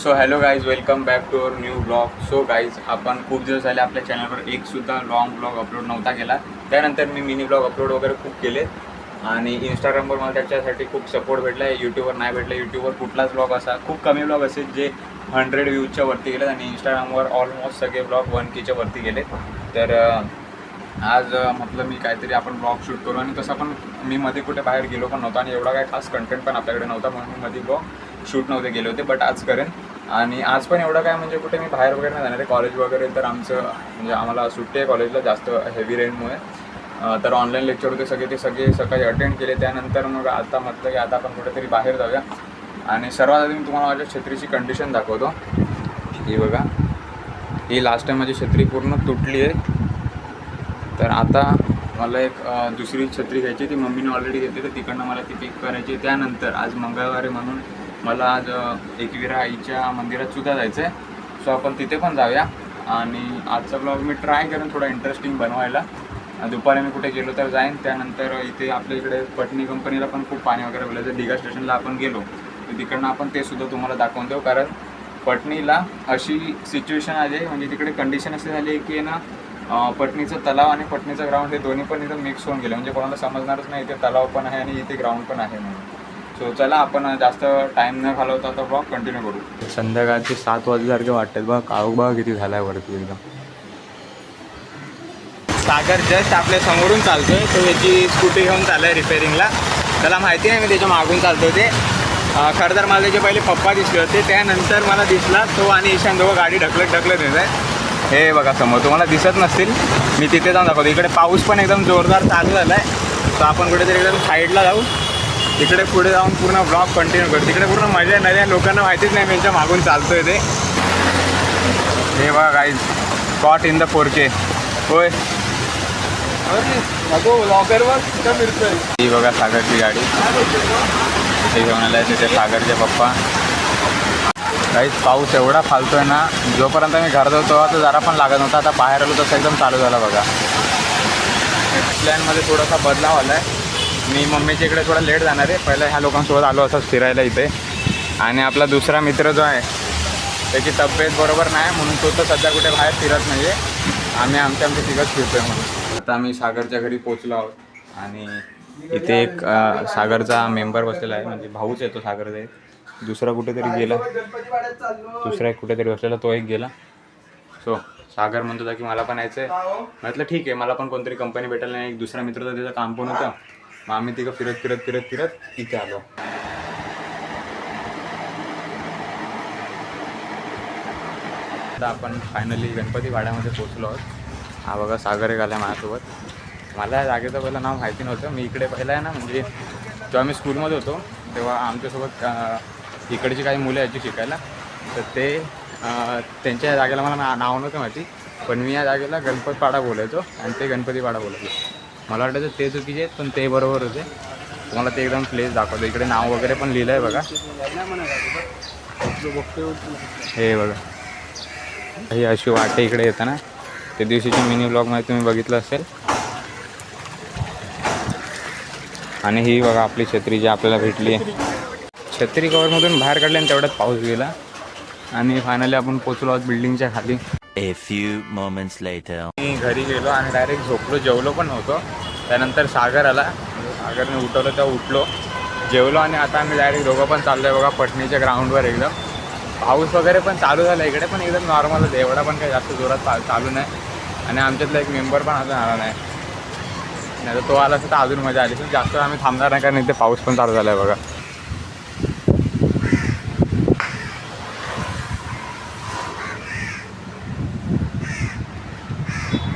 So hello guys, welcome back to our new blog. So guys, आपण खूप दिवस झाले आपल्या चॅनलवर एकसुद्धा लॉंग ब्लॉग अपलोड नव्हता केला. त्यानंतर मी मिनी ब्लॉग अपलोड वगैरे खूप केले आणि इंस्टाग्रामवर मला त्याच्यासाठी खूप सपोर्ट भेटला आहे. यूट्यूबवर नाही भेटला. यूट्यूबवर कुठलाच ब्लॉग असा खूप कमी ब्लॉग असेल जे 100 व्ह्यूजच्या वरती गेलेत आणि इंस्टाग्रामवर ऑलमोस्ट सगळे ब्लॉग 1K वरती गेले. तर आज म्हटलं मी काहीतरी आपण ब्लॉग शूट करू. आणि तसं पण मी मध्ये कुठे बाहेर गेलो पण नव्हता आणि एवढा काही खास कंटेंट पण आपल्याकडे नव्हता, म्हणून मी मध्ये ब्लॉग शूट नव्हते गेले होते. बट आज करेन. आणि आज पण एवढं काय म्हणजे कुठे मी बाहेर वगैरे नाही जाणार आहे. कॉलेज वगैरे तर आमचं म्हणजे आम्हाला सुट्टी आहे कॉलेजला जास्त हेवी रेनमुळे. तर ऑनलाईन लेक्चर होते ते सगळे सकाळी अटेंड केले. त्यानंतर मग आता म्हटलं की आता आपण कुठेतरी बाहेर जाऊया. आणि सर्वात आधी मी तुम्हाला माझ्या छत्रीची कंडिशन दाखवतो. ही बघा, ही लास्ट टाईम माझी छत्री पूर्ण तुटली आहे. तर आता मला एक दुसरी छत्री घ्यायची. ती मम्मीने ऑलरेडी घेतली, तर तिकडनं मला ती पिक करायची. त्यानंतर आज मंगळवार आहे म्हणून मला आज एकविरा आईच्या मंदिरात सुद्धा जायचं आहे. सो आपण तिथे पण जाऊया. आणि आजचा ब्लॉग मी ट्राय करेन थोडा इंटरेस्टिंग बनवायला. दुपारी मी कुठे गेलो तर जाईन. त्यानंतर इथे आपल्या इकडे पटनी कंपनीला पण खूप पाणी वगैरे बोलायचं. दिघा स्टेशनला आपण गेलो तर तिकडनं आपण ते सुद्धा तुम्हाला दाखवून देऊ. कारण पटनीला अशी सिच्युएशन आली म्हणजे तिकडे कंडिशन अशी झाली आहे की ना पटनीचं तलाव आणि पटनीचं ग्राउंड हे दोन्ही पण इथं मिक्स होऊन गेले. म्हणजे कोणाला समजणारच नाही इथे तलाव पण आहे आणि इथे ग्राउंड पण आहे म्हणून. सो चला आपण जास्त टाईम न घालवता आता ब्लॉग कंटिन्यू करू. संध्याकाळचे 7 वाजल्यासारखे वाटतात बघा. काळोख बघा किती झाला आहे वरती एकदम. सागर जस्ट आपल्या समोरून चालतोय. तो याची स्कूटी घेऊन चालला आहे रिपेअरिंगला. त्याला माहिती नाही मी त्याच्या मागून चालतो ते. खरं तर मला त्याचे पहिले पप्पा दिसले होते. त्यानंतर मला दिसला तो आणि ईशान दोघं गाडी ढकलत येत आहे. हे बघा समोर तुम्हाला दिसत नसतील, मी तिथे जाऊन दाखवतो. इकडे पाऊस पण एकदम जोरदार चालू झाला आहे. तर आपण कुठेतरी एकदम साईडला जाऊ. तिकडे पुढे जाऊन पूर्ण ब्लॉग कंटिन्यू करू. तिकडे पूर्ण मजा नाही, लोकांना माहितीच नाही मी यांच्या मागून चालतोय ते. हे बघा guys, caught in the 4K. होय ही बघा सागरची गाडी. इथे घेऊन आला आहे तिथे सागरचे पप्पा. काहीच पाऊस एवढा फालतोय ना, जोपर्यंत मी घरात होतो तर जरा पण लागत नव्हता. आता बाहेर आलो तसं एकदम चालू झाला बघा. प्लॅनमध्ये थोडासा बदलाव आला आहे. मी मम्मीच्या इकडे थोडा लेट जाणार आहे. पहिला ह्या लोकांसोबत आलो असंच फिरायला इथे. आणि आपला दुसरा मित्र जो आहे त्याची तब्येत बरोबर नाही म्हणून तो तर सध्या कुठे बाहेर फिरत नाही आहे. आम्ही आमच्या तिघंच फिरतोय म्हणून. आता आम्ही सागरच्या घरी पोचलो आहोत. आणि इथे एक सागरचा मेंबर बसलेला आहे, म्हणजे भाऊच येतो सागरचा एक. दुसरा कुठेतरी गेला, दुसरा एक कुठेतरी बसलेला, तो एक गेला. सो सागर म्हणत होता की मला पण यायचं आहे. म्हटलं ठीक आहे, मला पण कोणतरी कंपनी भेटेल नाही. एक दुसरा मित्र तर त्याचं काम पण होतं. मग आम्ही तिघं फिरत इथे आलो. आता आपण फायनली गणपती वाड्यामध्ये पोचलो आहोत. हा बघा सागर एक आला माझ्यासोबत. मला या जागेचं पहिलं नाव माहिती नव्हतं. मी इकडे पहिलं आहे ना, म्हणजे जेव्हा मी स्कूलमध्ये होतो तेव्हा आमच्यासोबत इकडची काही मुलं यायची शिकायला. तर ते त्यांच्या या जागेला मला नाव नव्हतं माहिती, पण मी या जागेला गणपतपाडा बोलायचो आणि ते गणपतीपाडा बोलायचो. मला वाटायचं ते चुकीचे आहेत पण ते बरोबर होते. तुम्हाला ते एकदम प्लेस दाखवतो. इकडे नाव वगैरे पण लिहिलं आहे बघा. हे बघा, ही अशी वाटे इकडे येतं ना, त्या दिवशीच्या मिनी ब्लॉगमध्ये तुम्ही बघितलं असेल. आणि ही बघा आपली छत्री जी आपल्याला भेटली आहे. छत्री कवरमधून बाहेर काढली आणि तेवढ्यात पाऊस गेला. आणि फायनली आपण पोचलो आहोत बिल्डिंगच्या खाली. A few moments later. मी घरी गेलो आणि डायरेक्ट झोपलो. जेवलो पण नव्हतो. त्यानंतर सागर आला, सागरने उठवलं तेव्हा उठलो, जेवलो. आणि आता आम्ही डायरेक्ट दोघं पण चाललो आहे बघा पटनीच्या ग्राउंडवर. एकदम पाऊस वगैरे पण चालू झाला इकडे, पण एकदम नॉर्मलच आहे. एवढा पण काही जास्त जोरात चालू नाही. आणि आमच्यातला एक मेंबर पण अजून आला नाही. नाही तर तो आला असता तर अजून मजा आली. पण जास्त आम्ही थांबणार नाही कारण इथे पाऊस पण चालू झाला आहे बघा.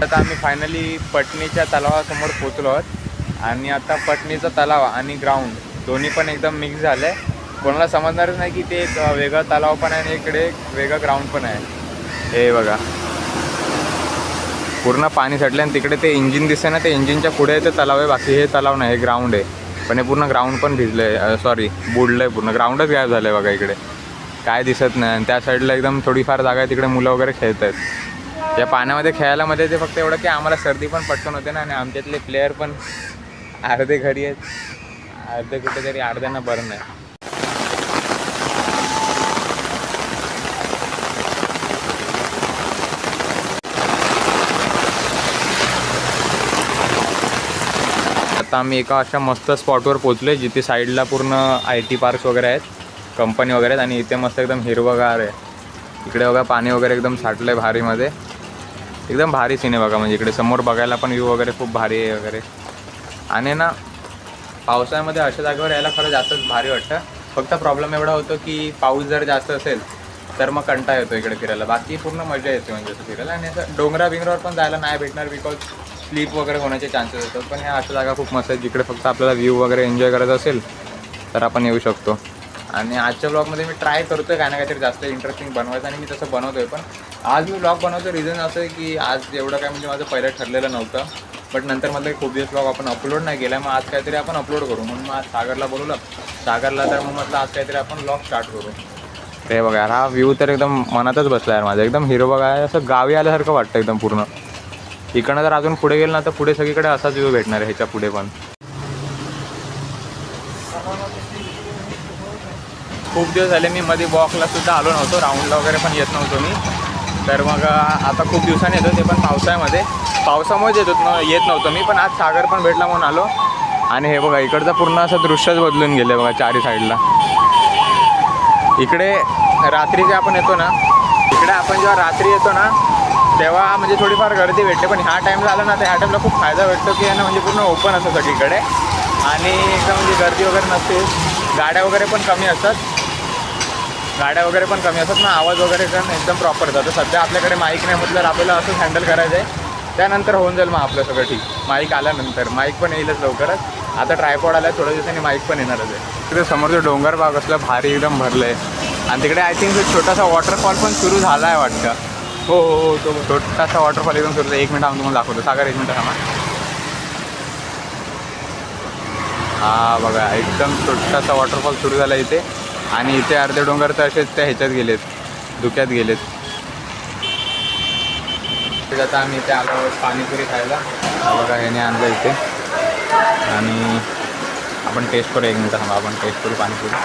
आता आम्ही फायनली पटनीच्या तलावासमोर पोचलो आहोत. आणि आता पटनीचा तलाव आणि ग्राउंड दोन्ही पण एकदम मिक्स झालं आहे. कोणाला समजणारच नाही की ते एक वेगळा तलाव पण आहे आणि इकडे एक वेगळं ग्राउंड पण आहे. हे बघा पूर्ण पाणी साठलं आणि तिकडे ते इंजिन दिसतं ना, ते इंजिनच्या पुढे ते तलाव आहे. बाकी हे तलाव नाही, हे ग्राउंड आहे. पण हे पूर्ण ग्राउंड पण भिजलं आहे, सॉरी बुडलं आहे. पूर्ण ग्राउंडच गायब झालं आहे बघा. इकडे काय दिसत नाही. आणि त्या साईडला एकदम थोडीफार जागा आहे, तिकडे मुलं वगैरे खेळत आहेत. या पाण्यामध्ये खेळायलामध्ये ते फक्त एवढं की आम्हाला सर्दी पण पटकन होते ना. आणि आमच्यातले प्लेयर पण अर्धे घरी आहेत, अर्धे कुठेतरी, अर्ध्यांना बरं नाही. आता आम्ही एका अशा मस्त स्पॉटवर पोहोचलो आहे जिथे साईडला पूर्ण IT पार्क्स वगैरे आहेत, कंपनी वगैरे आहेत आणि इथे मस्त एकदम हिरवंगार आहे. इकडे बघा पाणी वगैरे एकदम साठलं आहे भारीमध्ये, एकदम भारी सीन आहे बघा. म्हणजे इकडे समोर बघायला पण व्ह्यू वगैरे खूप भारी आहे वगैरे. आणि ना पावसाळ्यामध्ये अशा जागेवर यायला खरं जास्तच भारी वाटतं. फक्त प्रॉब्लेम एवढा होतो की पाऊस जर जास्त असेल तर मग कंटाळा येतो इकडे फिरायला. बाकी पूर्ण मजा येते म्हणजे असं फिरायला. आणि असं डोंगरावर पण जायला नाही भेटणार बिकॉज स्लीप वगैरे होण्याचे चान्सेस असतात. पण ह्या अशा जागा खूप मस्त आहेत जिकडे फक्त आपल्याला व्ह्यू वगैरे एन्जॉय करायचं असेल तर आपण येऊ शकतो. आणि आजच्या ब्लॉगमध्ये मी ट्राय करतो आहे काय ना काहीतरी जास्त इंटरेस्टिंग बनवायचं आणि मी तसं बनवतो आहे. पण आज मी ब्लॉग बनवतो रिझन असं आहे की आज एवढं काय म्हणजे माझं पहिलं ठरलेलं नव्हतं. बट नंतर म्हटलं खूप दिवस ब्लॉग आपण अपलोड नाही केला, मग आज काहीतरी आपण अपलोड करू म्हणून मग आज सागरला बोलवलं. सागरला तर मग म्हटलं आज काहीतरी आपण ब्लॉग स्टार्ट करू. ते बघा हा व्ह्यू तर एकदम मनातच बसला आहे माझं. एकदम हिरवं आहे, असं गावी आल्यासारखं वाटतं एकदम पूर्ण. इकडनं जर अजून पुढे गेलं ना तर पुढे सगळीकडे असाच व्ह्यू भेटणार आहे ह्याच्या पुढे पण. खूप दिवस झाले मी मध्ये वॉकला सुद्धा आलो नव्हतो, राऊंडला वगैरे पण येत नव्हतो मी. तर मग आता खूप दिवसांनी येतो, ते पण पावसाळ्यामध्ये. पावसामुळेच येत नव्हतो मी, पण आज सागर पण भेटला म्हणून आलो. आणि हे बघा इकडचं पूर्ण असं दृश्यच बदलून गेलं बघा चारी साईडला. इकडे रात्री जे आपण येतो ना, इकडे आपण जेव्हा रात्री येतो ना तेव्हा म्हणजे थोडीफार गर्दी भेटते. पण ह्या टाईमला आलं ना तर ह्या टाईमला खूप फायदा भेटतो की ना म्हणजे पूर्ण ओपन असतं सगळीकडे आणि एकदम म्हणजे गर्दी वगैरे नसते. गाड्या वगैरे पण कमी असतात ना, आवाज वगैरे पण एकदम प्रॉपर जातो. सध्या आपल्याकडे माईक नाही म्हटलं आपल्याला असंच हँडल करायचं आहे. त्यानंतर होऊन जाईल मग आपलं सगळं ठीक. माईक आल्यानंतर माईक पण येईलच लवकरच. आता ट्रायपॉड आला, थोड्या दिवसांनी माईक पण येणारच आहे. तिकडे समोरचं डोंगर भाग असलं भारी एकदम भरलं आहे. आणि तिकडे आय थिंक एक छोटासा वॉटरफॉल पण सुरू झाला आहे वाटतं. हो तो छोटासा वॉटरफॉल एकदम सुरू आहे. 1 मिनिट आम्ही तुम्हाला दाखवतो. सागर 1 मिनिट थांबा. हा बघा एकदम छोटासा वॉटरफॉल सुरू झाला इथे. आणि इथे अर्धे डोंगर तर असेच त्या ह्याच्यात गेलेत, धुक्यात गेलेत. आता आम्ही इथे आलो पाणीपुरी खायला. बघा ह्याने आणलं इथे आणि आपण टेस्ट करू. 1 मिनिट थांबा, आपण टेस्ट करू पाणीपुरी.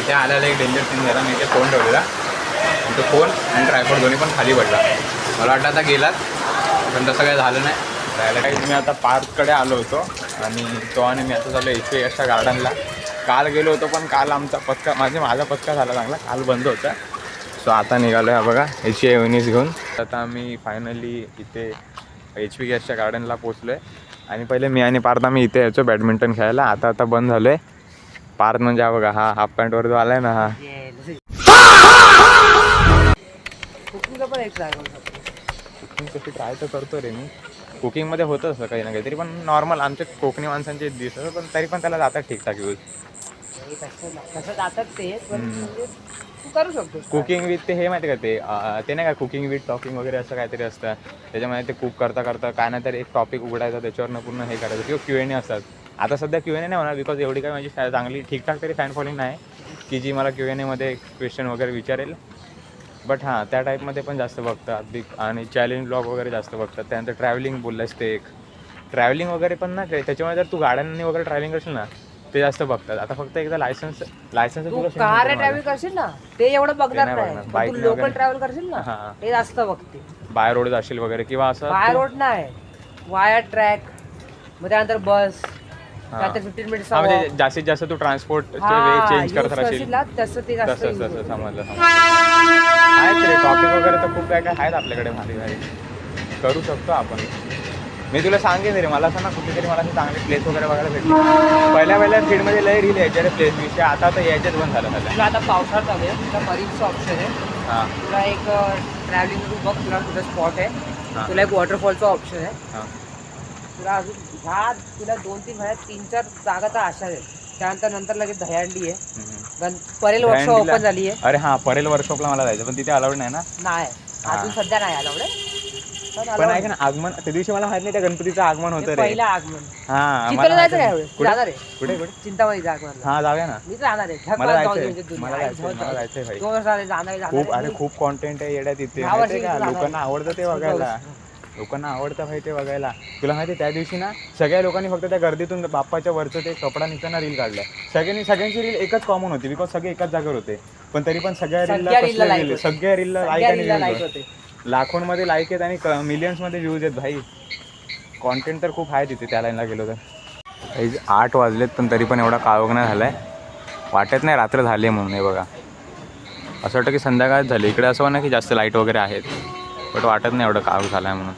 इथे आल्याला एक डेंजर सीन झाला. मी इथे फोन ठेवलेला, तो फोन आणि ट्रायपॉड दोन्ही पण खाली पडला. मला वाटलं आता गेलात, पण तसं काही झालं नाही. जायला काही मी आता पार्ककडे आलो होतो आणि तो आणि मी आता चाललो HVSच्या गार्डनला. काल गेलो होतो पण काल आमचा पत्का माझा पत्का झाला चांगला, काल बंद होता. सो आता निघालो आहे बघा HVS घेऊन. आता आम्ही फायनली इथे HVSच्या गार्डनला पोचलो आहे. आणि पहिले मी आणि पार्थ आम्ही इथे यायचो बॅडमिंटन खेळायला. आता बंद झालो आहे. पार्थ म्हणजे हा बघा, हा हाफ पॅन्टवर जो आला आहे ना, हा कुकिंग कशी ट्राय तर करतो रे मी. कुकिंगमध्ये होतं असं काही ना काहीतरी, पण नॉर्मल आमच्या कोकणी माणसांचे दिसतं, पण तरी पण त्याला जातात ठीकठाक यूज. तसं जातात ते, पण म्हणजे तू करू शकतो. कुकिंग विथ ते हे माहिती का ते नाही का कुकिंग विथ टॉकिंग वगैरे असं काहीतरी असतं. त्याच्यामध्ये ते कुक करता काय नाही तर एक टॉपिक उघडायचा, त्याच्यावरनं पूर्ण हे करायचं. किंवा Q&A असतात. आता सध्या Q&A नाही होणार बिकॉज एवढी काय माझी चांगली ठीकठाक तरी फॅन फॉलोइंग नाही की जी मला Q&Aमध्ये क्वेश्चन वगैरे विचारेल. बट हां त्या टाईपमध्ये पण जास्त बघतात आणि चॅलेंज ब्लॉग वगैरे जास्त बघतात. त्यानंतर ट्रॅव्हलिंग बोललास ते एक ट्रॅव्हलिंग वगैरे पण ना, त्याच्यामुळे जर तू गाड्यांनी वगैरे ट्रॅव्हलिंग करशील ना ते जास्त बघतात. आता फक्त एकदा लायसन्स तू कार ट्रॅव्हल करशील ना ते एवढं बघणार नाही. तू लोकल ट्रॅव्हल करशील ना ते जास्त बघते. बाय रोड जाशील वगैरे किंवा असं बाय रोड नाही, वाया ट्रॅक, मग त्यानंतर बस, त्यानंतर 15 मिनिट म्हणजे जास्तीत जास्त तू ट्रान्सपोर्टचे वे चेंज करत राहशील तसं ते जास्त तसं समजलं. आहेत रे टॉपिक वगैरे तर खूप काय आहेत आपल्याकडे भारी भारी, करू शकतो आपण. मी तुला सांगेन रे, मला असं ना कुठेतरी मला असं चांगले प्लेस वगैरे बघायला भेटले. पहिल्या फील्डमध्ये लय रील यायचे रे प्लेस विषय, आता तर यायचेच बंद झालं सध्या. तुला आता पावसाळ्यात चालू आहे, तुला मरीनचं ऑप्शन आहे. हां तुला एक ट्रॅव्हलिंग तू बघ, तुला तुझा स्पॉट आहे. तुला एक वॉटरफॉलचा ऑप्शन आहे. तुला अजून ह्या तुला 2-3 महिन्यात 3-4 जागा तर अशा आहेत. त्यानंतर लगेच दह्यांडी आहे, परेल वर्कशॉप ओपन झाली आहे. अरे हां परेल वर्कशॉपला मला जायचं, पण तिथे अलाउड नाही ना. नाही अजून सध्या नाही अलाउड आहे. पण ऐक ना, आगमन त्या दिवशी मला माहित नाही त्या गणपतीचं आगमन होतं रे. पहिलं आगमन. हां चिंताला जायचं काय यावेळेस? जाणार आहे कुठे चिंतामणी आगमन. हां जाऊया ना. मी जाणार आहे. मला जायचंय भाई. खूप खूप कॉन्टेंट आहे येड्या तिथे, लोकांना आवडतं ते बघायला. लोकांना आवडतं भाई ते बघायला. तुला माहिती आहे त्या दिवशी ना सगळ्या लोकांनी फक्त त्या गर्दीतून बाप्पाच्या वरचं ते कपडा निघताना रील काढलाय. सगळ्यांची रील एकच कॉमन होती बिकॉज सगळे एकाच जागेवर होते. पण तरी पण सगळ्या रीलला लाईक आणि होते. लाखोंमध्ये लाईक आहेत आणि मिलियन्समध्ये व्ह्यूज आहेत भाई. कॉन्टेंट तर खूप आहे तिथे त्या लाईनला गेलो तर. 8 वाजलेत पण तरी पण एवढा काळोख नाही झाला आहे. वाटत नाही रात्र झाली आहे म्हणून. हे बघा असं वाटतं की संध्याकाळच झाली. इकडे असं ना की जास्त लाईट वगैरे आहेत बट वाटत नाही एवढं काळोख झाला आहे म्हणून.